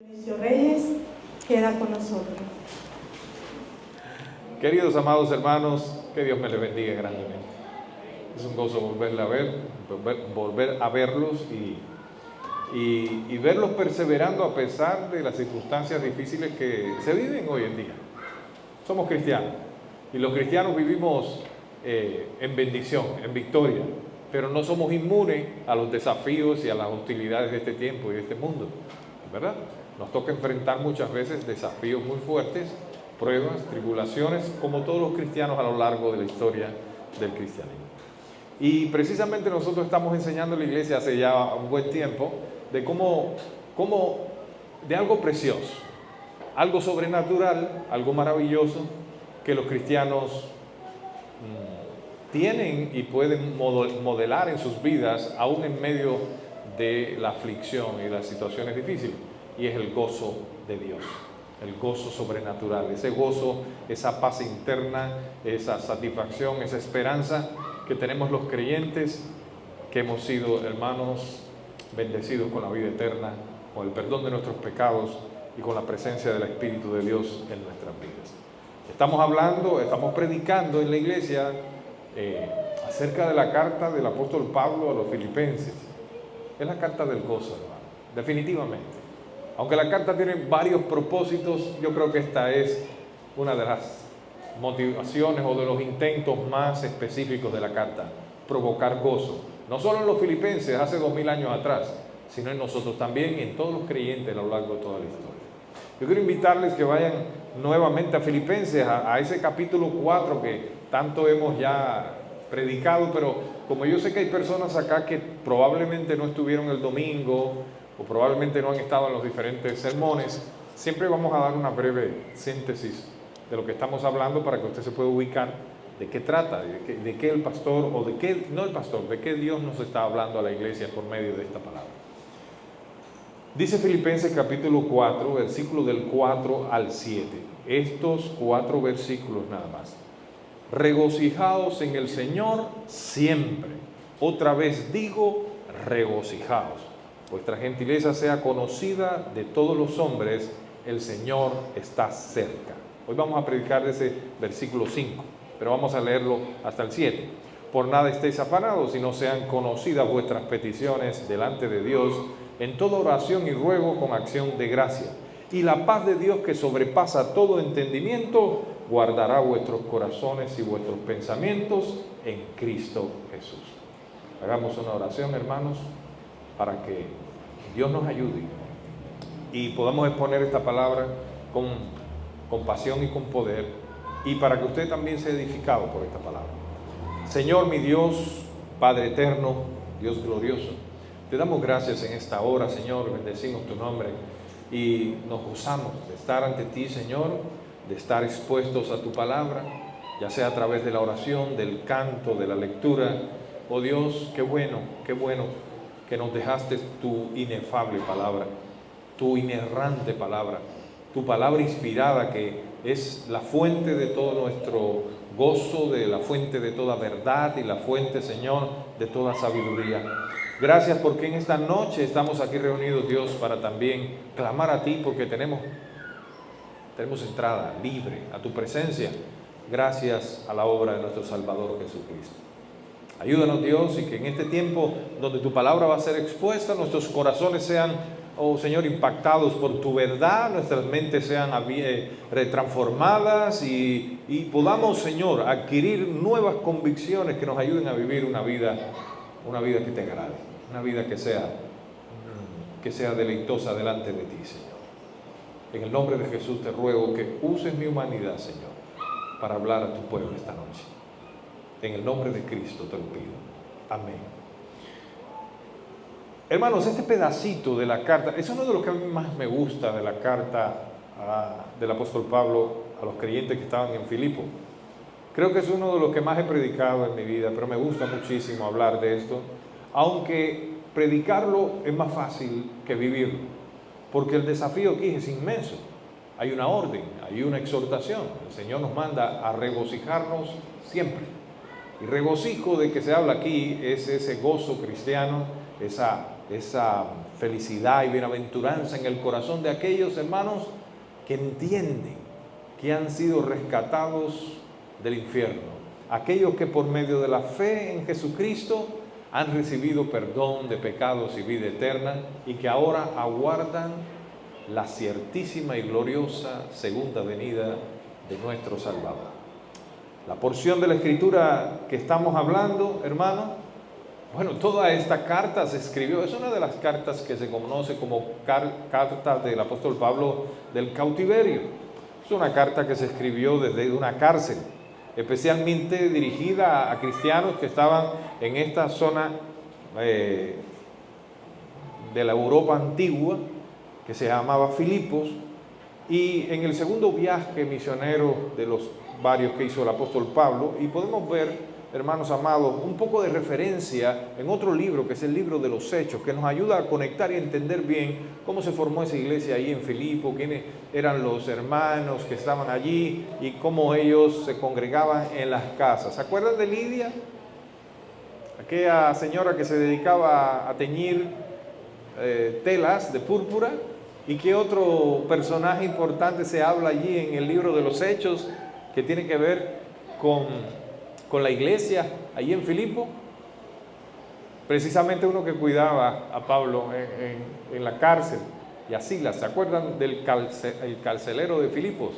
Dionisio Reyes queda con nosotros. Queridos amados hermanos, que Dios me les bendiga grandemente. Es un gozo volver a verlos y verlos perseverando a pesar de las circunstancias difíciles que se viven hoy en día. Somos cristianos y los cristianos vivimos en bendición, en victoria, pero no somos inmunes a los desafíos y a las hostilidades de este tiempo y de este mundo, ¿verdad? Nos toca enfrentar muchas veces desafíos muy fuertes, pruebas, tribulaciones, como todos los cristianos a lo largo de la historia del cristianismo. Y precisamente nosotros estamos enseñando a la iglesia hace ya un buen tiempo de cómo de algo precioso, algo sobrenatural, algo maravilloso que los cristianos tienen y pueden modelar en sus vidas aún en medio de la aflicción y las situaciones difíciles, y es el gozo de Dios, el gozo sobrenatural, ese gozo, esa paz interna, esa satisfacción, esa esperanza que tenemos los creyentes que hemos sido, hermanos, bendecidos con la vida eterna, con el perdón de nuestros pecados y con la presencia del Espíritu de Dios en nuestras vidas. Estamos predicando en la iglesia acerca de la carta del apóstol Pablo a los filipenses. Es la carta del gozo, hermano, definitivamente. Aunque la carta tiene varios propósitos, yo creo que esta es una de las motivaciones o de los intentos más específicos de la carta, provocar gozo. No solo en los filipenses hace 2000 años atrás, sino en nosotros también y en todos los creyentes a lo largo de toda la historia. Yo quiero invitarles que vayan nuevamente a Filipenses, a ese capítulo 4 que tanto hemos ya predicado, pero como yo sé que hay personas acá que probablemente no estuvieron el domingo o probablemente no han estado en los diferentes sermones, siempre vamos a dar una breve síntesis de lo que estamos hablando para que usted se pueda ubicar de qué trata, de qué el pastor, o de qué, no el pastor, de qué Dios nos está hablando a la iglesia por medio de esta palabra. Dice Filipenses capítulo 4, versículo del 4 al 7. Estos 4 versículos nada más. Regocijaos en el Señor siempre. Otra vez digo, regocijaos. Vuestra gentileza sea conocida de todos los hombres, el Señor está cerca. Hoy vamos a predicar de ese versículo 5, pero vamos a leerlo hasta el 7. Por nada estéis afanados, sino sean conocidas vuestras peticiones delante de Dios, en toda oración y ruego con acción de gracia. Y la paz de Dios, que sobrepasa todo entendimiento, guardará vuestros corazones y vuestros pensamientos en Cristo Jesús. Hagamos una oración, hermanos, para que Dios nos ayude y podamos exponer esta palabra con pasión y con poder, y para que usted también sea edificado por esta palabra. Señor, mi Dios, Padre eterno, Dios glorioso, te damos gracias en esta hora, Señor, bendecimos tu nombre y nos gozamos de estar ante ti, Señor, de estar expuestos a tu palabra, ya sea a través de la oración, del canto, de la lectura. Oh Dios, qué bueno que nos dejaste tu inefable palabra, tu inerrante palabra, tu palabra inspirada que es la fuente de todo nuestro gozo, de la fuente de toda verdad y la fuente, Señor, de toda sabiduría. Gracias porque en esta noche estamos aquí reunidos, Dios, para también clamar a ti, porque tenemos entrada libre a tu presencia, gracias a la obra de nuestro Salvador Jesucristo. Ayúdanos, Dios, y que en este tiempo donde tu palabra va a ser expuesta, nuestros corazones sean, oh Señor, impactados por tu verdad, nuestras mentes sean retransformadas y podamos, Señor, adquirir nuevas convicciones que nos ayuden a vivir una vida que te agrade, una vida que sea deleitosa delante de ti, Señor. En el nombre de Jesús te ruego que uses mi humanidad, Señor, para hablar a tu pueblo esta noche. En el nombre de Cristo te lo pido. Amén. Hermanos, este pedacito de la carta es uno de los que a mí más me gusta de la carta del apóstol Pablo a los creyentes que estaban en Filipo. Creo que es uno de los que más he predicado en mi vida, pero me gusta muchísimo hablar de esto, aunque predicarlo es más fácil que vivirlo, porque el desafío aquí es inmenso. Hay una orden, hay una exhortación. El Señor nos manda a regocijarnos siempre. Y regocijo de que se habla aquí es ese gozo cristiano, esa felicidad y bienaventuranza en el corazón de aquellos hermanos que entienden que han sido rescatados del infierno, aquellos que por medio de la fe en Jesucristo han recibido perdón de pecados y vida eterna y que ahora aguardan la ciertísima y gloriosa segunda venida de nuestro Salvador. La porción de la Escritura que estamos hablando, hermano, bueno, toda esta carta se escribió, es una de las cartas que se conoce como carta del apóstol Pablo del cautiverio. Es una carta que se escribió desde una cárcel, especialmente dirigida a cristianos que estaban en esta zona de la Europa antigua, que se llamaba Filipos, y en el segundo viaje misionero de los varios que hizo el apóstol Pablo, y podemos ver, hermanos amados, un poco de referencia en otro libro, que es el libro de los Hechos, que nos ayuda a conectar y entender bien cómo se formó esa iglesia ahí en Filipo, quiénes eran los hermanos que estaban allí y cómo ellos se congregaban en las casas. ¿Se acuerdan de Lidia? Aquella señora que se dedicaba a teñir telas de púrpura. ¿Y qué otro personaje importante se habla allí en el libro de los Hechos que tiene que ver con la iglesia allí en Filipo? Precisamente uno que cuidaba a Pablo en la cárcel, y a Silas. ¿Se acuerdan del carcelero de Filipos?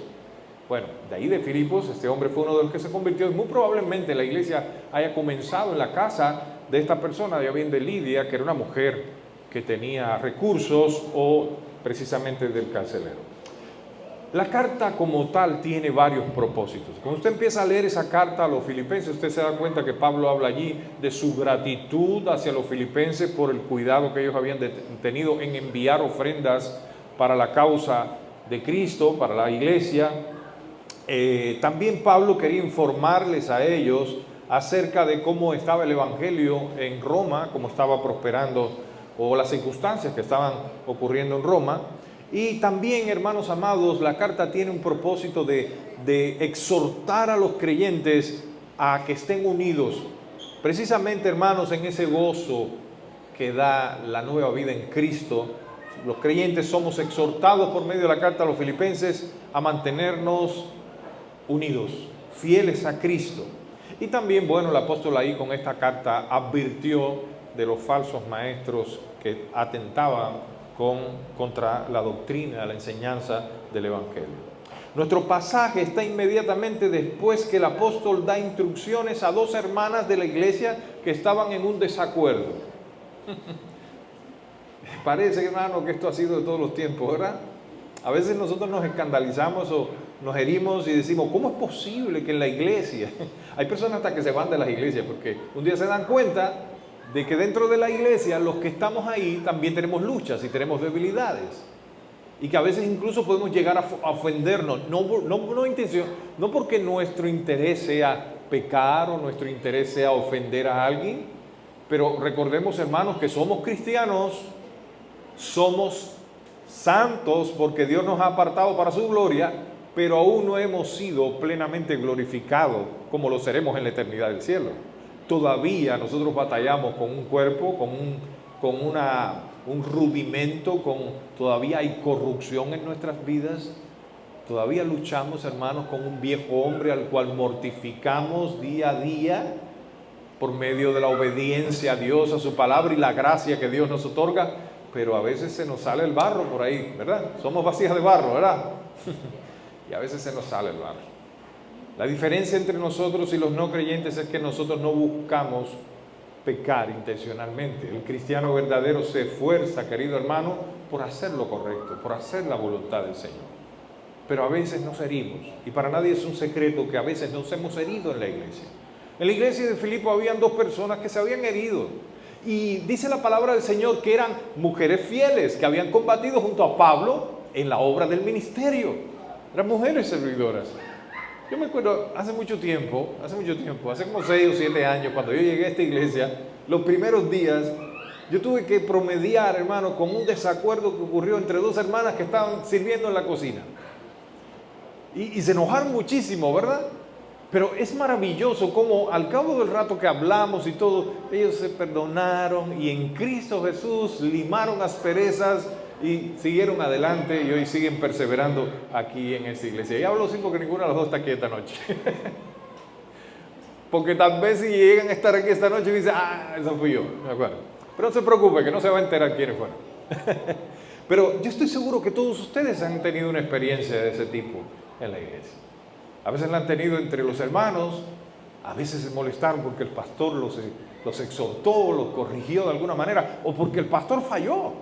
Bueno, de ahí de Filipos, este hombre fue uno de los que se convirtió, y muy probablemente la iglesia haya comenzado en la casa de esta persona, ya bien de Lidia, que era una mujer que tenía recursos, o precisamente del carcelero. La carta como tal tiene varios propósitos. Cuando usted empieza a leer esa carta a los filipenses, usted se da cuenta que Pablo habla allí de su gratitud hacia los filipenses por el cuidado que ellos habían tenido en enviar ofrendas para la causa de Cristo, para la iglesia. También Pablo quería informarles a ellos acerca de cómo estaba el evangelio en Roma, cómo estaba prosperando, o las circunstancias que estaban ocurriendo en Roma. Y también, hermanos amados, la carta tiene un propósito de exhortar a los creyentes a que estén unidos, precisamente, hermanos, en ese gozo que da la nueva vida en Cristo. Los creyentes somos exhortados por medio de la carta a los filipenses a mantenernos unidos, fieles a Cristo. Y también, bueno, el apóstol ahí con esta carta advirtió de los falsos maestros que atentaban contra la doctrina, la enseñanza del Evangelio. Nuestro pasaje está inmediatamente después que el apóstol da instrucciones a dos hermanas de la iglesia que estaban en un desacuerdo. Parece, hermano, que esto ha sido de todos los tiempos, ¿verdad? A veces nosotros nos escandalizamos o nos herimos y decimos, ¿cómo es posible que en la iglesia? Hay personas hasta que se van de las iglesias porque un día se dan cuenta de que dentro de la iglesia los que estamos ahí también tenemos luchas y tenemos debilidades, y que a veces incluso podemos llegar a ofendernos, no porque nuestro interés sea pecar o nuestro interés sea ofender a alguien, pero recordemos, hermanos, que somos cristianos, somos santos porque Dios nos ha apartado para su gloria, pero aún no hemos sido plenamente glorificados como lo seremos en la eternidad del cielo. Todavía nosotros batallamos con un cuerpo, con un rudimento, todavía hay corrupción en nuestras vidas. Todavía luchamos, hermanos, con un viejo hombre al cual mortificamos día a día por medio de la obediencia a Dios, a su palabra y la gracia que Dios nos otorga, pero a veces se nos sale el barro por ahí, ¿verdad? Somos vasijas de barro, ¿verdad? Y a veces se nos sale el barro. La diferencia entre nosotros y los no creyentes es que nosotros no buscamos pecar intencionalmente. El cristiano verdadero se esfuerza, querido hermano, por hacer lo correcto, por hacer la voluntad del Señor. Pero a veces nos herimos, y para nadie es un secreto que a veces nos hemos herido en la iglesia. En la iglesia de Filipo habían dos personas que se habían herido, y dice la palabra del Señor que eran mujeres fieles, que habían combatido junto a Pablo en la obra del ministerio. Eran mujeres servidoras. Yo me acuerdo hace mucho tiempo, hace como 6 o 7 años, cuando yo llegué a esta iglesia, los primeros días, yo tuve que promediar, hermano, con un desacuerdo que ocurrió entre dos hermanas que estaban sirviendo en la cocina. Y se enojaron muchísimo, ¿verdad? Pero es maravilloso cómo al cabo del rato que hablamos y todo, ellos se perdonaron y en Cristo Jesús limaron asperezas y siguieron adelante y hoy siguen perseverando aquí en esta iglesia. Y hablo así porque ninguna de las dos está aquí esta noche. Porque tal vez si llegan a estar aquí esta noche y dicen, eso fui yo, ¿de acuerdo? Pero no se preocupe, que no se va a enterar quiénes fueron. Pero yo estoy seguro que todos ustedes han tenido una experiencia de ese tipo en la iglesia. A veces la han tenido entre los hermanos, a veces se molestaron porque el pastor los exhortó, los corrigió de alguna manera, o porque el pastor falló.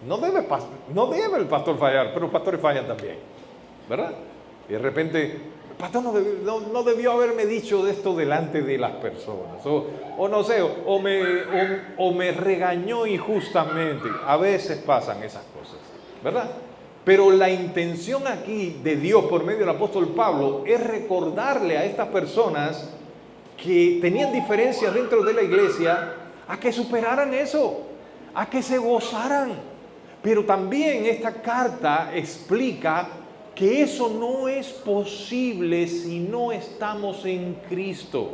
No debe el pastor fallar, pero los pastores fallan también, ¿verdad? Y de repente, el pastor no debió haberme dicho de esto delante de las personas, o no sé, o me regañó injustamente. A veces pasan esas cosas, ¿verdad? Pero la intención aquí de Dios por medio del apóstol Pablo es recordarle a estas personas que tenían diferencias dentro de la iglesia a que superaran eso, a que se gozaran. Pero también esta carta explica que eso no es posible si no estamos en Cristo.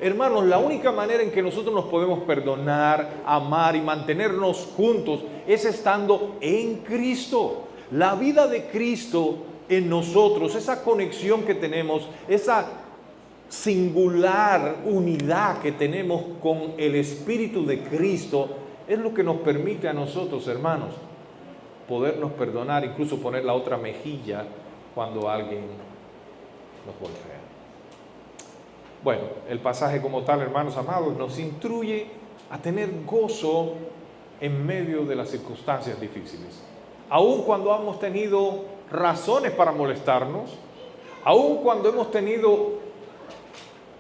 Hermanos, la única manera en que nosotros nos podemos perdonar, amar y mantenernos juntos es estando en Cristo. La vida de Cristo en nosotros, esa conexión que tenemos, esa singular unidad que tenemos con el Espíritu de Cristo, es lo que nos permite a nosotros, hermanos, podernos perdonar, incluso poner la otra mejilla cuando alguien nos golpea. Bueno, el pasaje como tal, hermanos amados, nos instruye a tener gozo en medio de las circunstancias difíciles. Aun cuando hemos tenido razones para molestarnos, aun cuando hemos tenido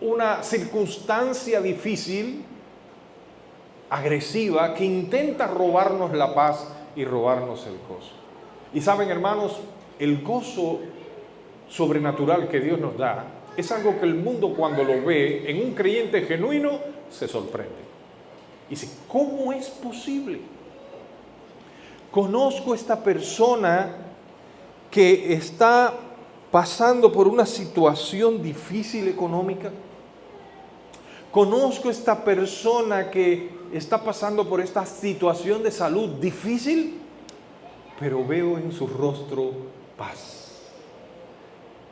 una circunstancia difícil, agresiva, que intenta robarnos la paz y robarnos el gozo. Y saben, hermanos, el gozo sobrenatural que Dios nos da es algo que el mundo, cuando lo ve en un creyente genuino, se sorprende. Y dice, ¿cómo es posible? Conozco esta persona que está pasando por una situación difícil económica. Conozco esta persona que está pasando por esta situación de salud difícil, pero veo en su rostro paz.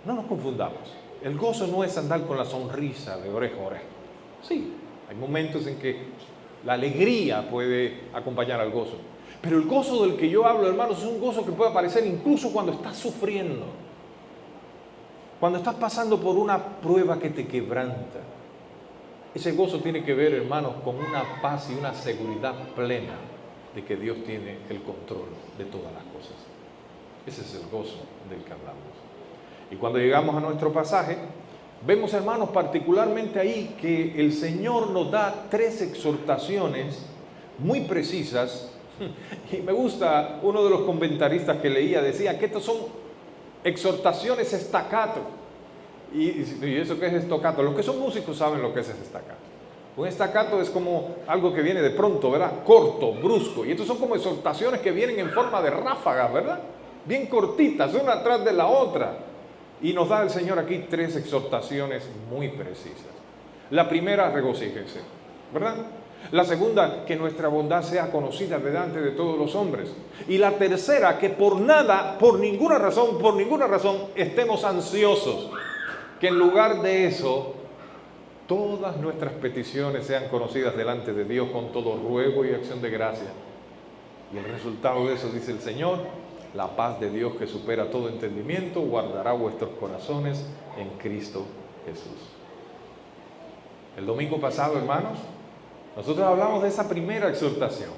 No nos confundamos. El gozo no es andar con la sonrisa de oreja a oreja. Sí, hay momentos en que la alegría puede acompañar al gozo. Pero el gozo del que yo hablo, hermanos, es un gozo que puede aparecer incluso cuando estás sufriendo. Cuando estás pasando por una prueba que te quebranta. Ese gozo tiene que ver, hermanos, con una paz y una seguridad plena de que Dios tiene el control de todas las cosas. Ese es el gozo del que hablamos. Y cuando llegamos a nuestro pasaje, vemos, hermanos, particularmente ahí que el Señor nos da 3 exhortaciones muy precisas. Y me gusta, uno de los comentaristas que leía decía que estas son exhortaciones staccato. ¿Y eso qué es staccato? Los que son músicos saben lo que es staccato. Un staccato es como algo que viene de pronto, ¿verdad? Corto, brusco. Y estos son como exhortaciones que vienen en forma de ráfagas, ¿verdad? Bien cortitas, una atrás de la otra. Y nos da el Señor aquí 3 exhortaciones muy precisas. La primera, regocíjese, ¿verdad? La segunda, que nuestra bondad sea conocida delante de todos los hombres. Y la tercera, que por nada, por ninguna razón, estemos ansiosos. Que en lugar de eso, todas nuestras peticiones sean conocidas delante de Dios con todo ruego y acción de gracia. Y el resultado de eso, dice el Señor, la paz de Dios que supera todo entendimiento, guardará vuestros corazones en Cristo Jesús. El domingo pasado, hermanos, nosotros hablamos de esa primera exhortación.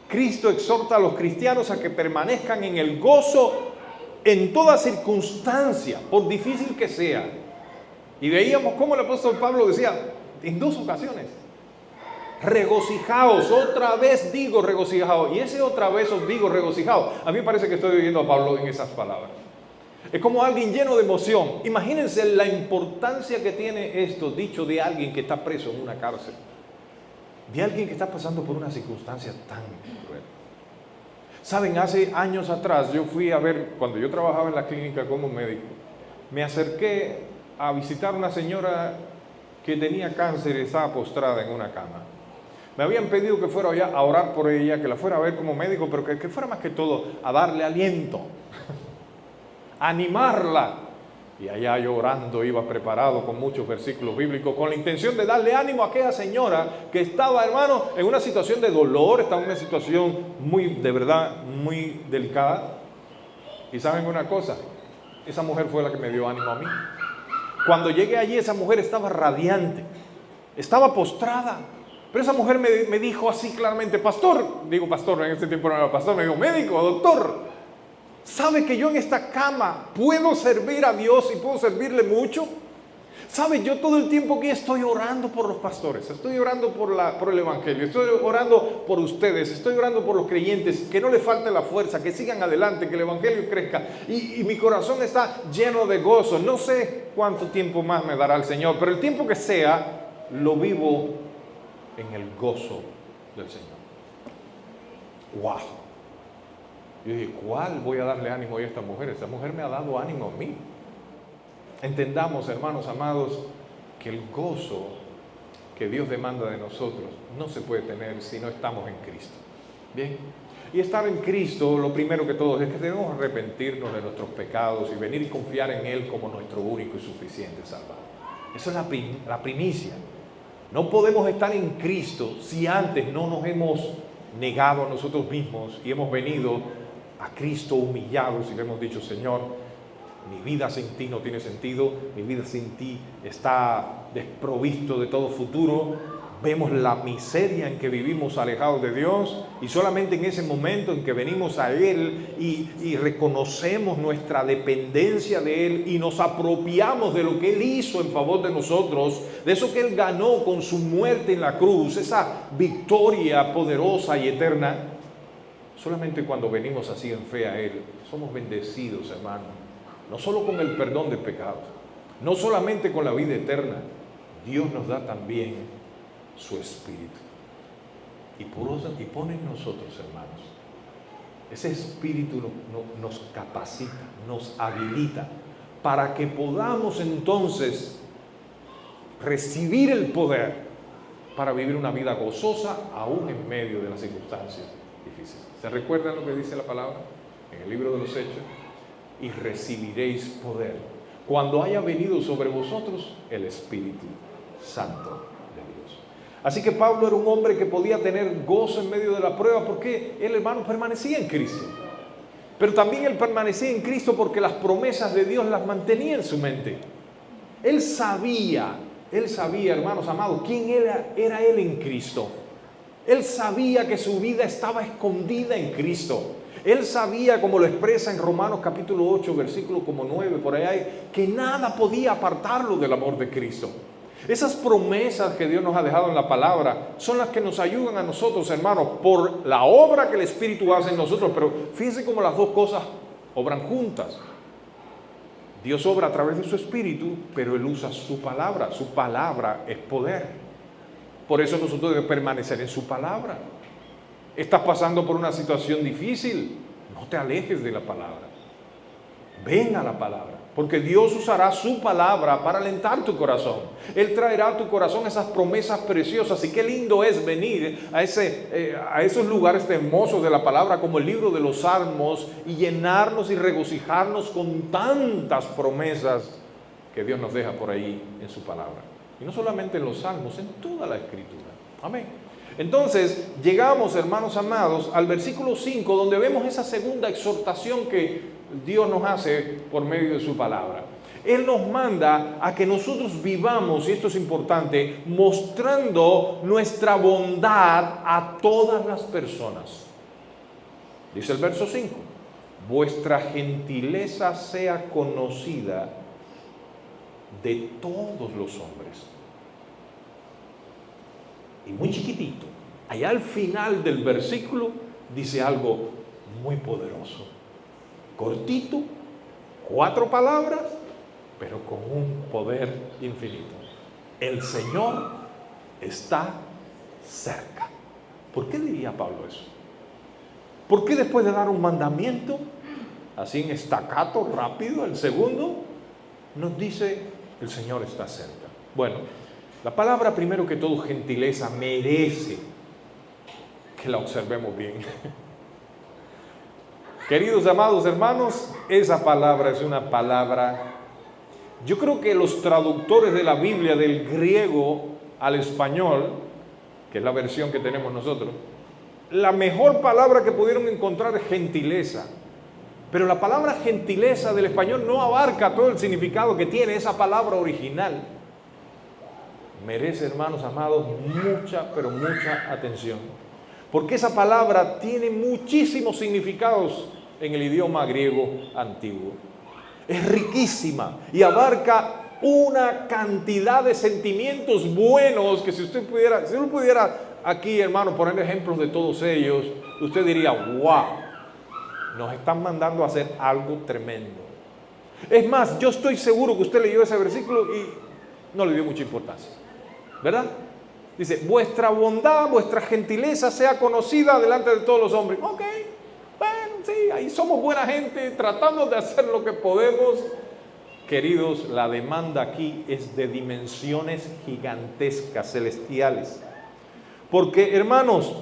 Cristo exhorta a los cristianos a que permanezcan en el gozo en toda circunstancia, por difícil que sea. Y veíamos cómo el apóstol Pablo decía en 2 ocasiones, regocijaos, otra vez digo regocijaos, y ese otra vez os digo regocijaos. A mí me parece que estoy oyendo a Pablo en esas palabras. Es como alguien lleno de emoción. Imagínense la importancia que tiene esto dicho de alguien que está preso en una cárcel, de alguien que está pasando por una circunstancia tan cruel. Saben, hace años atrás yo fui a ver, cuando yo trabajaba en la clínica como médico, me acerqué a visitar a una señora que tenía cáncer y estaba postrada en una cama. Me habían pedido que fuera allá a orar por ella, que la fuera a ver como médico, pero que fuera más que todo a darle aliento, a animarla. Y allá yo orando iba preparado con muchos versículos bíblicos, con la intención de darle ánimo a aquella señora que estaba, hermano, en una situación de dolor, estaba en una situación de verdad, muy delicada. Y ¿saben una cosa? Esa mujer fue la que me dio ánimo a mí. Cuando llegué allí, esa mujer estaba radiante, estaba postrada. Pero esa mujer me dijo así claramente, pastor, en ese tiempo no era pastor, me dijo, médico, doctor, ¿sabe que yo en esta cama puedo servir a Dios y puedo servirle mucho? ¿Sabe? Yo todo el tiempo que estoy orando por los pastores, estoy orando por el Evangelio, estoy orando por ustedes, estoy orando por los creyentes, que no les falte la fuerza, que sigan adelante, que el Evangelio crezca. Y mi corazón está lleno de gozo. No sé cuánto tiempo más me dará el Señor, pero el tiempo que sea, lo vivo en el gozo del Señor. ¡Wow! Yo dije, ¿cuál voy a darle ánimo a esta mujer? Esta mujer me ha dado ánimo a mí. Entendamos, hermanos amados, que el gozo que Dios demanda de nosotros no se puede tener si no estamos en Cristo. Bien, y estar en Cristo, lo primero que todo es que debemos arrepentirnos de nuestros pecados y venir y confiar en Él como nuestro único y suficiente Salvador. Eso es la primicia. No podemos estar en Cristo si antes no nos hemos negado a nosotros mismos y hemos venido a Cristo humillados y le hemos dicho, Señor, mi vida sin ti no tiene sentido, mi vida sin ti está desprovisto de todo futuro. Vemos la miseria en que vivimos alejados de Dios y solamente en ese momento en que venimos a Él y reconocemos nuestra dependencia de Él y nos apropiamos de lo que Él hizo en favor de nosotros, de eso que Él ganó con su muerte en la cruz, esa victoria poderosa y eterna, solamente cuando venimos así en fe a Él, somos bendecidos, hermanos, no solo con el perdón de pecados, no solamente con la vida eterna, Dios nos da también su Espíritu y pone en nosotros, hermanos, ese Espíritu nos capacita, nos habilita para que podamos entonces recibir el poder para vivir una vida gozosa aún en medio de las circunstancias difíciles. ¿Se recuerdan lo que dice la palabra en el libro de los Hechos? Y recibiréis poder cuando haya venido sobre vosotros el Espíritu Santo. Así que Pablo era un hombre que podía tener gozo en medio de la prueba porque él, hermano, permanecía en Cristo. Pero también él permanecía en Cristo porque las promesas de Dios las mantenía en su mente. Él sabía, hermanos amados, quién era él en Cristo. Él sabía que su vida estaba escondida en Cristo. Él sabía, como lo expresa en Romanos capítulo 8, versículo como 9, por ahí, que nada podía apartarlo del amor de Cristo. Esas promesas que Dios nos ha dejado en la palabra son las que nos ayudan a nosotros, hermanos, por la obra que el Espíritu hace en nosotros. Pero fíjense cómo las dos cosas obran juntas. Dios obra a través de su Espíritu, pero Él usa su palabra. Su palabra es poder. Por eso nosotros debemos permanecer en su palabra. Estás pasando por una situación difícil, no te alejes de la palabra. Ven a la palabra. Porque Dios usará su palabra para alentar tu corazón. Él traerá a tu corazón esas promesas preciosas. Y qué lindo es venir a esos lugares hermosos de la palabra como el libro de los Salmos y llenarnos y regocijarnos con tantas promesas que Dios nos deja por ahí en su palabra. Y no solamente en los Salmos, en toda la Escritura. Amén. Entonces llegamos, hermanos amados, al versículo 5, donde vemos esa segunda exhortación que Dios nos hace por medio de su palabra. Él nos manda a que nosotros vivamos, y esto es importante, mostrando nuestra bondad a todas las personas. Dice el verso 5, vuestra gentileza sea conocida de todos los hombres. Y muy chiquitito, allá al final del versículo dice algo muy poderoso. Cortito, 4 palabras, pero con un poder infinito. El Señor está cerca. ¿Por qué diría Pablo eso? ¿Por qué después de dar un mandamiento, así en estacato, rápido, el segundo, nos dice, El Señor está cerca. Bueno, la palabra primero que todo, gentileza, merece que la observemos bien. Queridos amados hermanos, esa palabra es una palabra, yo creo que los traductores de la Biblia del griego al español, que es la versión que tenemos nosotros, la mejor palabra que pudieron encontrar es gentileza. Pero la palabra gentileza del español no abarca todo el significado que tiene esa palabra original. Merece, hermanos amados, mucha, pero mucha atención. Porque esa palabra tiene muchísimos significados en el idioma griego antiguo. Es riquísima y abarca una cantidad de sentimientos buenos que si uno pudiera aquí, hermano, poner ejemplos de todos ellos, usted diría, wow, nos están mandando a hacer algo tremendo. Es más, yo estoy seguro que usted leyó ese versículo y no le dio mucha importancia, ¿verdad? Dice, vuestra bondad, vuestra gentileza sea conocida delante de todos los hombres. Ok, bueno, sí, ahí somos buena gente, tratamos de hacer lo que podemos. Queridos, la demanda aquí es de dimensiones gigantescas, celestiales. Porque, hermanos,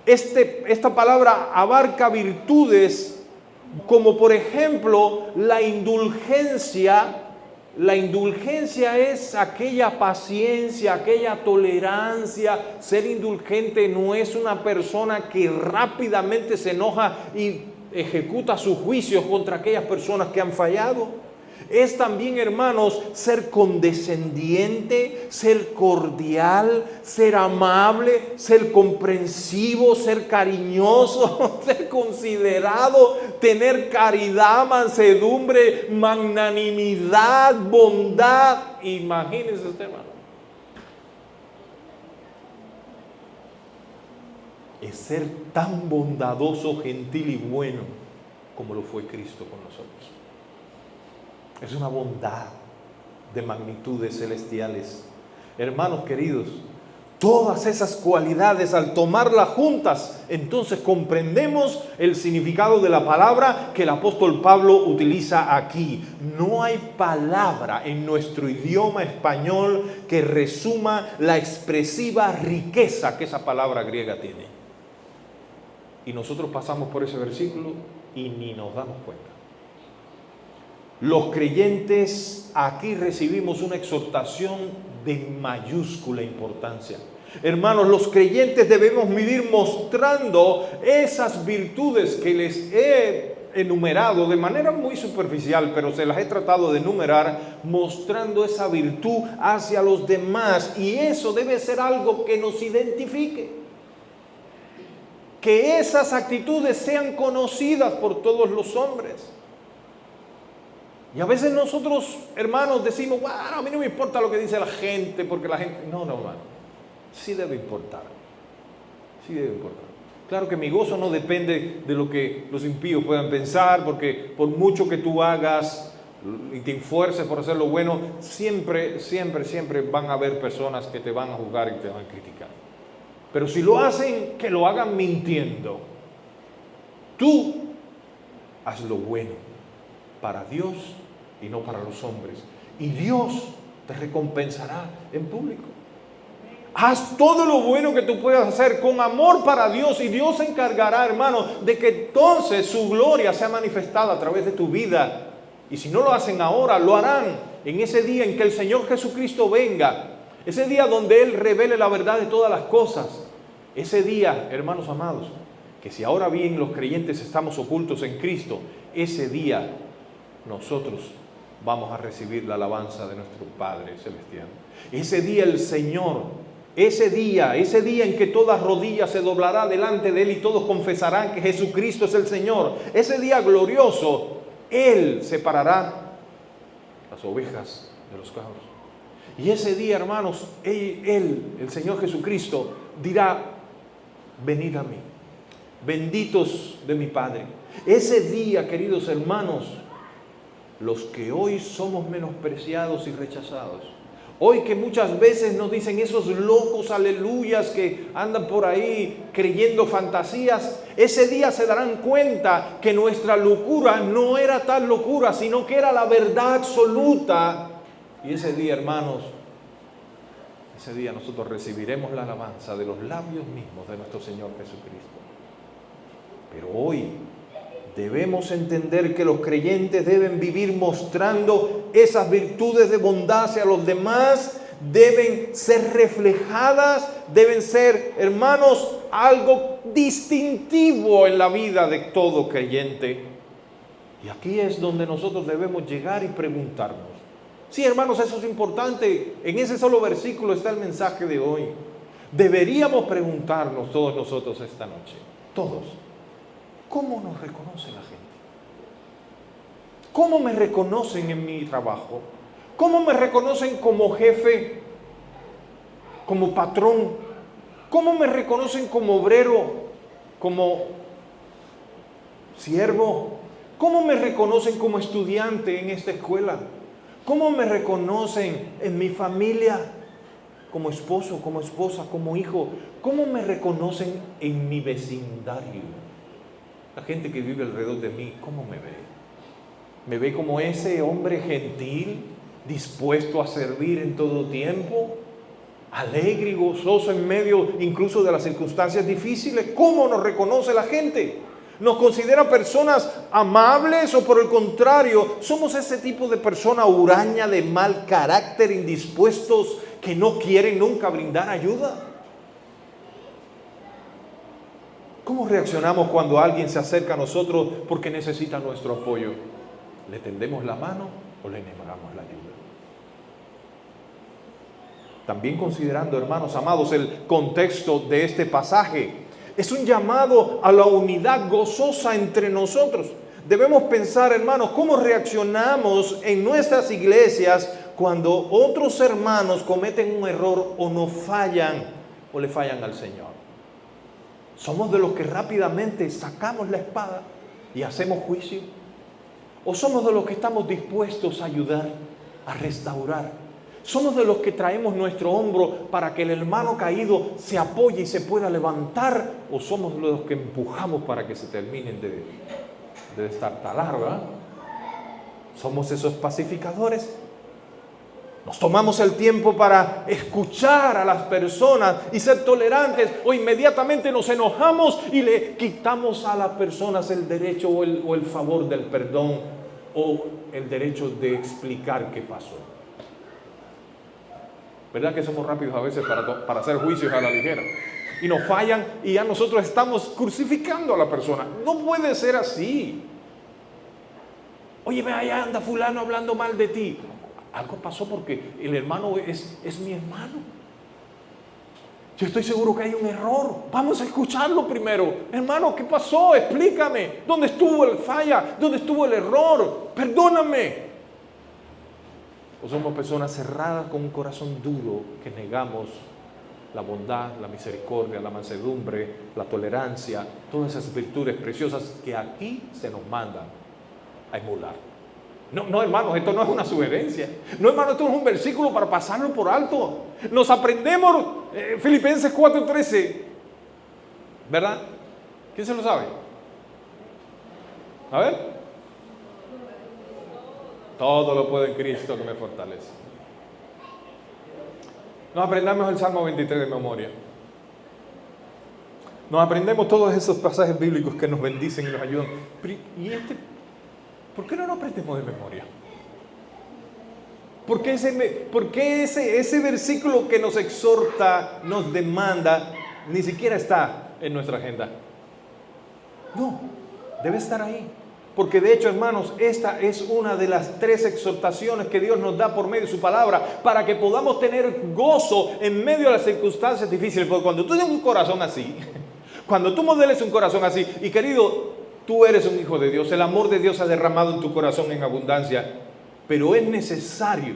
esta palabra abarca virtudes como, por ejemplo, la indulgencia. La indulgencia es aquella paciencia, aquella tolerancia. Ser indulgente no es una persona que rápidamente se enoja y ejecuta sus juicios contra aquellas personas que han fallado. Es también, hermanos, ser condescendiente, ser cordial, ser amable, ser comprensivo, ser cariñoso, ser considerado, tener caridad, mansedumbre, magnanimidad, bondad. Imagínense usted, hermano. Es ser tan bondadoso, gentil y bueno como lo fue Cristo con nosotros. Es una bondad de magnitudes celestiales. Hermanos queridos, todas esas cualidades al tomarlas juntas, entonces comprendemos el significado de la palabra que el apóstol Pablo utiliza aquí. No hay palabra en nuestro idioma español que resuma la expresiva riqueza que esa palabra griega tiene. Y nosotros pasamos por ese versículo y ni nos damos cuenta. Los creyentes aquí recibimos una exhortación de mayúscula importancia. Hermanos, los creyentes debemos vivir mostrando esas virtudes que les he enumerado de manera muy superficial, pero se las he tratado de enumerar, mostrando esa virtud hacia los demás. Y eso debe ser algo que nos identifique. Que esas actitudes sean conocidas por todos los hombres. Y a veces nosotros, hermanos, decimos, bueno, a mí no me importa lo que dice la gente, porque la gente... No, hermano, sí debe importar. Sí debe importar. Claro que mi gozo no depende de lo que los impíos puedan pensar, porque por mucho que tú hagas y te esfuerces por hacer lo bueno, siempre van a haber personas que te van a juzgar y te van a criticar. Pero si lo hacen, que lo hagan mintiendo. Tú haz lo bueno para Dios y no para los hombres. Y Dios te recompensará en público. Haz todo lo bueno que tú puedas hacer con amor para Dios y Dios se encargará, hermano, de que entonces su gloria sea manifestada a través de tu vida. Y si no lo hacen ahora, lo harán en ese día en que el Señor Jesucristo venga. Ese día donde Él revele la verdad de todas las cosas. Ese día, hermanos amados, que si ahora bien los creyentes estamos ocultos en Cristo, ese día nosotros vamos a recibir la alabanza de nuestro Padre Celestial. Ese día el Señor, ese día en que toda rodilla se doblará delante de Él y todos confesarán que Jesucristo es el Señor. Ese día glorioso, Él separará las ovejas de los cabros. Y ese día, hermanos, Él, el Señor Jesucristo, dirá, venid a mí, benditos de mi Padre. Ese día, queridos hermanos, los que hoy somos menospreciados y rechazados, hoy que muchas veces nos dicen esos locos aleluyas que andan por ahí creyendo fantasías, ese día se darán cuenta que nuestra locura no era tal locura, sino que era la verdad absoluta Y ese día, hermanos, ese día nosotros recibiremos la alabanza de los labios mismos de nuestro Señor Jesucristo. Pero hoy debemos entender que los creyentes deben vivir mostrando esas virtudes de bondad hacia los demás, deben ser reflejadas, deben ser, hermanos, algo distintivo en la vida de todo creyente. Y aquí es donde nosotros debemos llegar y preguntarnos. Sí, hermanos, eso es importante. En ese solo versículo está el mensaje de hoy. Deberíamos preguntarnos todos nosotros esta noche, todos, ¿cómo nos reconoce la gente? ¿Cómo me reconocen en mi trabajo? ¿Cómo me reconocen como jefe, como patrón? ¿Cómo me reconocen como obrero, como siervo? ¿Cómo me reconocen como estudiante en esta escuela? ¿Cómo me reconocen en mi familia? Como esposo, como esposa, como hijo. ¿Cómo me reconocen en mi vecindario? La gente que vive alrededor de mí, ¿cómo me ve? ¿Me ve como ese hombre gentil, dispuesto a servir en todo tiempo? Alegre y gozoso en medio incluso de las circunstancias difíciles. ¿Cómo nos reconoce la gente? ¿Nos considera personas amables o por el contrario, somos ese tipo de persona huraña, de mal carácter, indispuestos, que no quieren nunca brindar ayuda? ¿Cómo reaccionamos cuando alguien se acerca a nosotros porque necesita nuestro apoyo? ¿Le tendemos la mano o le negamos la ayuda? También considerando, hermanos amados, el contexto de este pasaje, es un llamado a la unidad gozosa entre nosotros. Debemos pensar, hermanos, cómo reaccionamos en nuestras iglesias cuando otros hermanos cometen un error o nos fallan o le fallan al Señor. ¿Somos de los que rápidamente sacamos la espada y hacemos juicio? ¿O somos de los que estamos dispuestos a ayudar, a restaurar? ¿Somos de los que traemos nuestro hombro para que el hermano caído se apoye y se pueda levantar? ¿O somos de los que empujamos para que se terminen de destartalar, ¿verdad? ¿Somos esos pacificadores? ¿Nos tomamos el tiempo para escuchar a las personas y ser tolerantes? ¿O inmediatamente nos enojamos y le quitamos a las personas el derecho o el favor del perdón o el derecho de explicar qué pasó? ¿Verdad que somos rápidos a veces para hacer juicios a la ligera? Y nos fallan y ya nosotros estamos crucificando a la persona. No puede ser así. Oye, ve, allá anda fulano hablando mal de ti. Algo pasó porque el hermano es mi hermano. Yo estoy seguro que hay un error. Vamos a escucharlo primero. Hermano, ¿qué pasó? Explícame. ¿Dónde estuvo el falla? ¿Dónde estuvo el error? Perdóname. ¿O somos personas cerradas con un corazón duro que negamos la bondad, la misericordia, la mansedumbre, la tolerancia, todas esas virtudes preciosas que aquí se nos mandan a emular? No, hermanos, esto no es una sugerencia. No, hermanos, esto no es un versículo para pasarlo por alto. Nos aprendemos Filipenses 4:13, ¿verdad? ¿Quién se lo sabe? A ver. Todo lo puedo en Cristo que me fortalece. Nos aprendamos el Salmo 23 de memoria. Nos aprendemos todos esos pasajes bíblicos que nos bendicen y nos ayudan. ¿Por qué no lo aprendemos de memoria? ¿Por qué ese versículo que nos exhorta, nos demanda, ni siquiera está en nuestra agenda? No, debe estar ahí. Porque de hecho, hermanos, esta es una de las 3 exhortaciones que Dios nos da por medio de su palabra para que podamos tener gozo en medio de las circunstancias difíciles. Porque cuando tú tienes un corazón así, cuando tú modeles un corazón así, y querido, tú eres un hijo de Dios, el amor de Dios ha derramado en tu corazón en abundancia, pero es necesario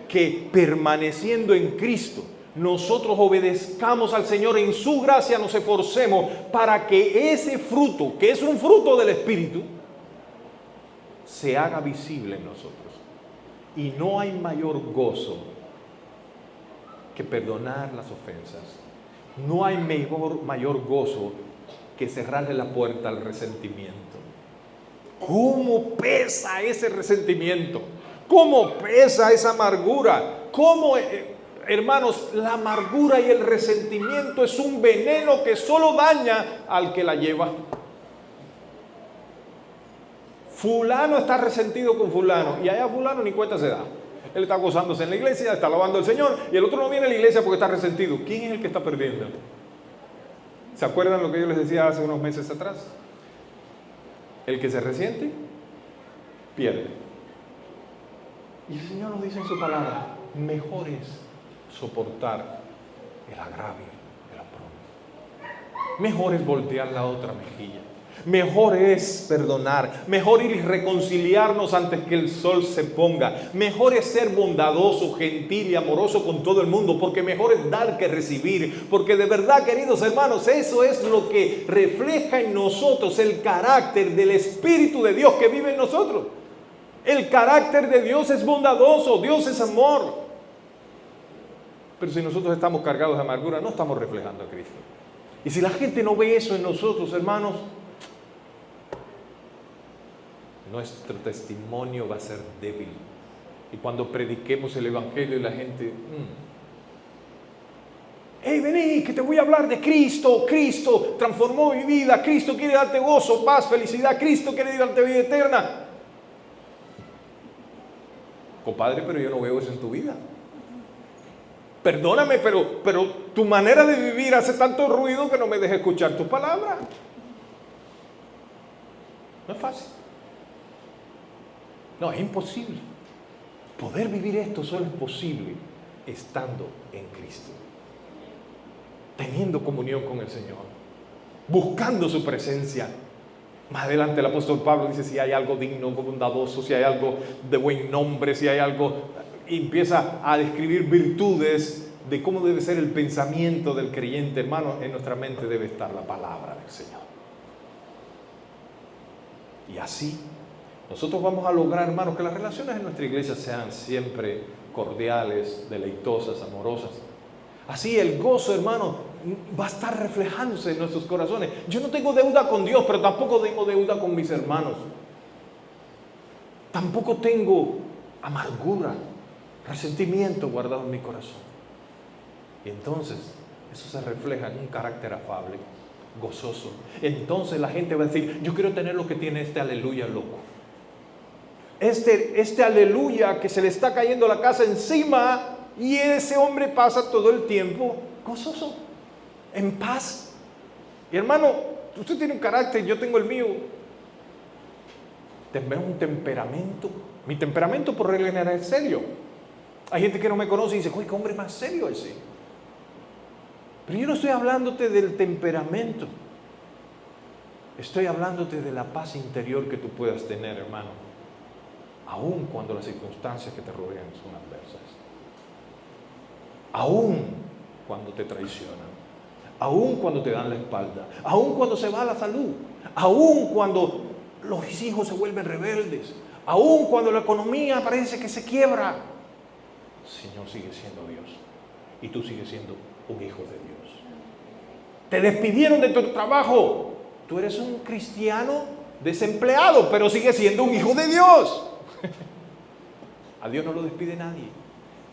que permaneciendo en Cristo, nosotros obedezcamos al Señor, en su gracia nos esforcemos para que ese fruto, que es un fruto del Espíritu, se haga visible en nosotros. Y no hay mayor gozo que perdonar las ofensas. No hay mayor gozo que cerrarle la puerta al resentimiento. ¿Cómo pesa ese resentimiento? ¿Cómo pesa esa amargura? ¿Cómo, hermanos, la amargura y el resentimiento es un veneno que solo daña al que la lleva? Fulano está resentido con fulano y allá fulano ni cuenta se da. Él está gozándose en la iglesia, está alabando al Señor y el otro no viene a la iglesia porque está resentido. ¿Quién es el que está perdiendo? ¿Se acuerdan lo que yo les decía hace unos meses atrás? El que se resiente, pierde. Y el Señor nos dice en su palabra, mejor es soportar el agravio, el oprobio. Mejor es voltear la otra mejilla. Mejor es perdonar, mejor ir y reconciliarnos antes que el sol se ponga. Mejor es ser bondadoso, gentil y amoroso con todo el mundo, porque mejor es dar que recibir. Porque de verdad, queridos hermanos, eso es lo que refleja en nosotros el carácter del Espíritu de Dios que vive en nosotros. El carácter de Dios es bondadoso, Dios es amor. Pero si nosotros estamos cargados de amargura, no estamos reflejando a Cristo. Y si la gente no ve eso en nosotros, hermanos, nuestro testimonio va a ser débil. Y cuando prediquemos el Evangelio y la gente, hey, vení, que te voy a hablar de Cristo. Cristo transformó mi vida. Cristo quiere darte gozo, paz, felicidad. Cristo quiere darte vida eterna. Compadre, pero yo no veo eso en tu vida. Perdóname, pero tu manera de vivir hace tanto ruido que no me deja escuchar tus palabras. No es fácil. No, es imposible. Poder vivir esto solo es posible estando en Cristo, teniendo comunión con el Señor, buscando su presencia. Más adelante el apóstol Pablo dice, si hay algo digno, bondadoso, si hay algo de buen nombre, si hay algo, y empieza a describir virtudes de cómo debe ser el pensamiento del creyente. Hermano, en nuestra mente debe estar la palabra del Señor. Y así nosotros vamos a lograr, hermanos, que las relaciones en nuestra iglesia sean siempre cordiales, deleitosas, amorosas. Así el gozo, hermano, va a estar reflejándose en nuestros corazones. Yo no tengo deuda con Dios, pero tampoco tengo deuda con mis hermanos. Tampoco tengo amargura, resentimiento guardado en mi corazón. Y entonces eso se refleja en un carácter afable, gozoso. Entonces la gente va a decir, yo quiero tener lo que tiene este aleluya loco. Este aleluya que se le está cayendo la casa encima y ese hombre pasa todo el tiempo gozoso, en paz. Y hermano, usted tiene un carácter, yo tengo el mío. Tenemos un temperamento. Mi temperamento por regla general es serio. Hay gente que no me conoce y dice, uy, qué hombre más serio ese. Pero yo no estoy hablándote del temperamento. Estoy hablándote de la paz interior que tú puedas tener, hermano. Aun cuando las circunstancias que te rodean son adversas. Aun cuando te traicionan. Aun cuando te dan la espalda. Aun cuando se va la salud. Aun cuando los hijos se vuelven rebeldes. Aun cuando la economía parece que se quiebra. El Señor sigue siendo Dios. Y tú sigues siendo un hijo de Dios. Te despidieron de tu trabajo. Tú eres un cristiano desempleado, pero sigues siendo un hijo de Dios. A Dios no lo despide nadie.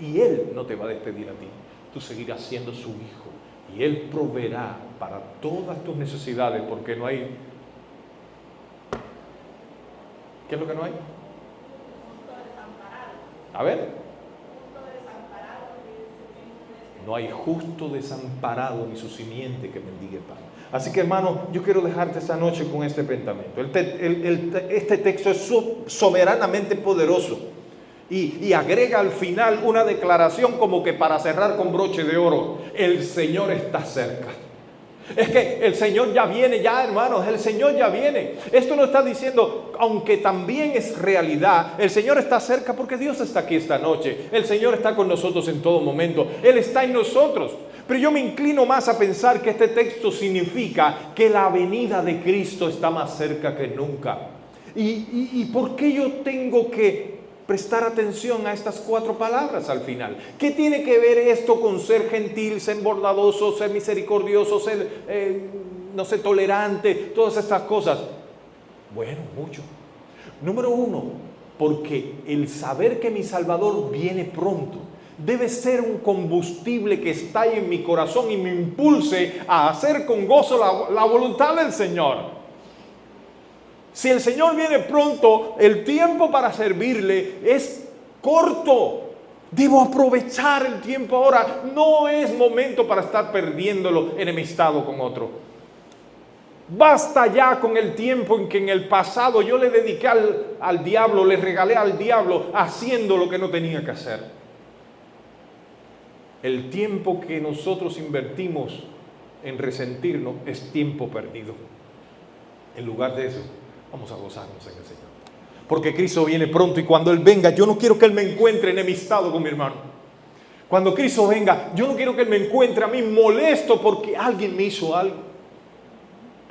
Y Él no te va a despedir a ti. Tú seguirás siendo su hijo. Y Él proveerá para todas tus necesidades, porque no hay... ¿Qué es lo que no hay? A ver. No hay justo desamparado ni su simiente que mendigue pan. Así que, hermano, yo quiero dejarte esta noche con este pensamiento. Este texto es soberanamente poderoso y agrega al final una declaración como que para cerrar con broche de oro. El Señor está cerca. Es que el Señor ya viene, ya, hermanos, el Señor ya viene. Esto no está diciendo, aunque también es realidad, el Señor está cerca porque Dios está aquí esta noche. El Señor está con nosotros en todo momento. Él está en nosotros. Pero yo me inclino más a pensar que este texto significa que la venida de Cristo está más cerca que nunca. ¿Y por qué yo tengo que prestar atención a estas 4 palabras al final? ¿Qué tiene que ver esto con ser gentil, ser bondadoso, ser misericordioso, ser, tolerante? Todas estas cosas. Bueno, mucho. Número 1, porque el saber que mi Salvador viene pronto debe ser un combustible que estalle en mi corazón y me impulse a hacer con gozo la voluntad del Señor. Si el Señor viene pronto, el tiempo para servirle es corto. Debo aprovechar el tiempo ahora. No es momento para estar perdiéndolo enemistado con otro. Basta ya con el tiempo en que en el pasado yo le dediqué al diablo, le regalé al diablo haciendo lo que no tenía que hacer. El tiempo que nosotros invertimos en resentirnos es tiempo perdido. En lugar de eso, vamos a gozarnos en el Señor. Porque Cristo viene pronto y cuando Él venga, yo no quiero que Él me encuentre enemistado con mi hermano. Cuando Cristo venga, yo no quiero que Él me encuentre a mí molesto porque alguien me hizo algo.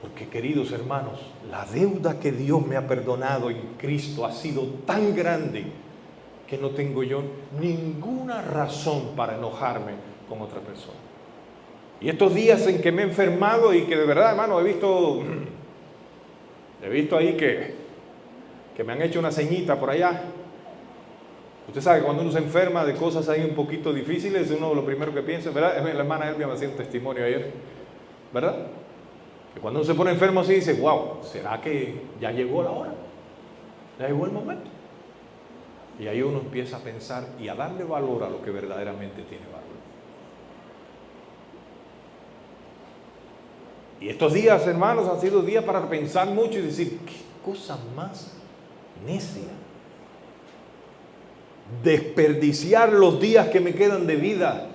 Porque, queridos hermanos, la deuda que Dios me ha perdonado en Cristo ha sido tan grande que no tengo yo ninguna razón para enojarme con otra persona. Y estos días en que me he enfermado y que de verdad, hermano, he visto ahí que me han hecho una ceñita por allá. Usted sabe que cuando uno se enferma de cosas ahí un poquito difíciles, uno lo primero que piensa, ¿verdad? La hermana Elvia me hacía un testimonio ayer, ¿verdad? Que cuando uno se pone enfermo así dice, wow, ¿será que ya llegó la hora? ¿Ya llegó el momento? Y ahí uno empieza a pensar y a darle valor a lo que verdaderamente tiene valor. Y estos días, hermanos, han sido días para pensar mucho y decir, qué cosa más necia. Desperdiciar los días que me quedan de vida,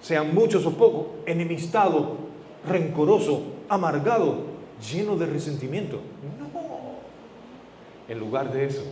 sean muchos o pocos, enemistado, rencoroso, amargado, lleno de resentimiento. No. En lugar de eso,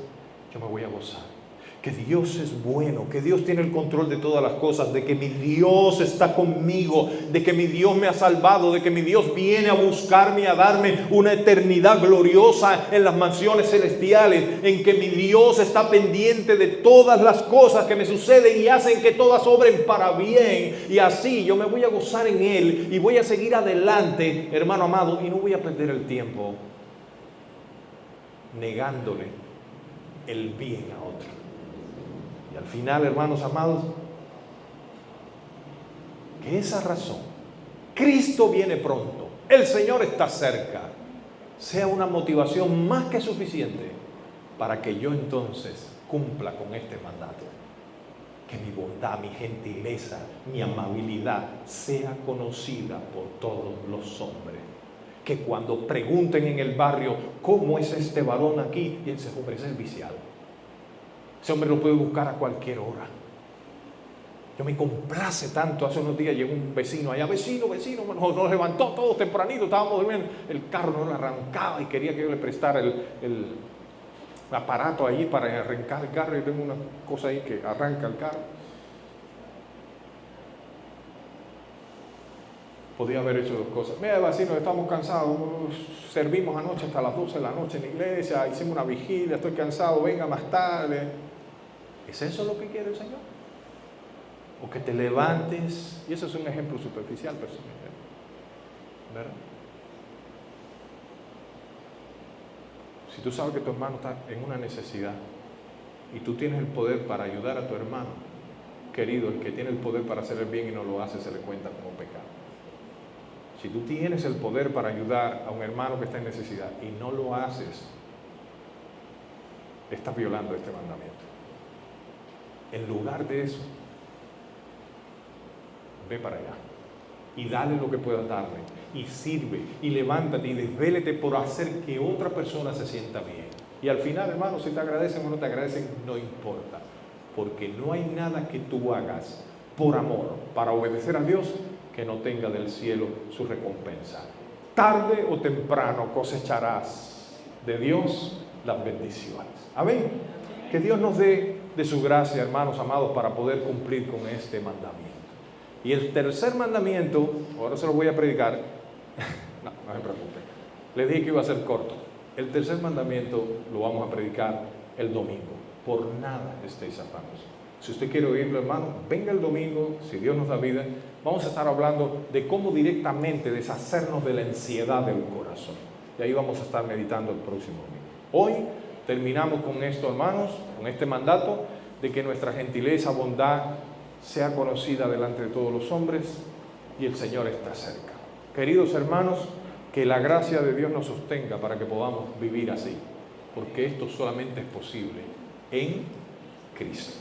yo me voy a gozar. Que Dios es bueno, que Dios tiene el control de todas las cosas, de que mi Dios está conmigo, de que mi Dios me ha salvado, de que mi Dios viene a buscarme y a darme una eternidad gloriosa en las mansiones celestiales, en que mi Dios está pendiente de todas las cosas que me suceden y hacen que todas obren para bien. Y así yo me voy a gozar en Él y voy a seguir adelante, hermano amado, y no voy a perder el tiempo negándole el bien a otro. Y al final, hermanos amados, que esa razón, Cristo viene pronto, el Señor está cerca, sea una motivación más que suficiente para que yo entonces cumpla con este mandato. Que mi bondad, mi gentileza, mi amabilidad sea conocida por todos los hombres. Que cuando pregunten en el barrio, ¿cómo es este varón aquí? Y ese hombre es el viciado. Ese hombre lo puede buscar a cualquier hora. Yo me complace tanto. Hace unos días llegó un vecino allá, vecino, nos levantó todos tempranito, estábamos durmiendo, el carro no le arrancaba y quería que yo le prestara el aparato ahí para arrancar el carro. Y tengo una cosa ahí que arranca el carro. Podía haber hecho dos cosas. Mira, vecino, estamos cansados, servimos anoche hasta las 12 de la noche en la iglesia, hicimos una vigilia, estoy cansado, venga más tarde. ¿Es eso lo que quiere el Señor? O que te levantes, y eso es un ejemplo superficial, personalmente, ¿verdad? Si tú sabes que tu hermano está en una necesidad y tú tienes el poder para ayudar a tu hermano, querido, el que tiene el poder para hacer el bien y no lo hace, se le cuenta como pecado. Si tú tienes el poder para ayudar a un hermano que está en necesidad y no lo haces, estás violando este mandamiento. En lugar de eso, ve para allá y dale lo que puedas darle y sirve y levántate y desvélete por hacer que otra persona se sienta bien. Y al final, hermano, si te agradecen o no te agradecen, no importa, porque no hay nada que tú hagas por amor para obedecer a Dios que no tenga del cielo su recompensa. Tarde o temprano cosecharás de Dios las bendiciones. Amén. Que Dios nos dé de su gracia, hermanos amados, para poder cumplir con este mandamiento. Y el tercer mandamiento, ahora se lo voy a predicar, no se preocupen, les dije que iba a ser corto. El tercer mandamiento lo vamos a predicar el domingo. Por nada estéis afanosos. Si usted quiere oírlo, hermano, venga el domingo, si Dios nos da vida, vamos a estar hablando de cómo directamente deshacernos de la ansiedad del corazón. Y ahí vamos a estar meditando el próximo domingo. Hoy Terminamos con esto, hermanos, con este mandato de que nuestra gentileza, bondad sea conocida delante de todos los hombres y el Señor está cerca. Queridos hermanos, que la gracia de Dios nos sostenga para que podamos vivir así, porque esto solamente es posible en Cristo.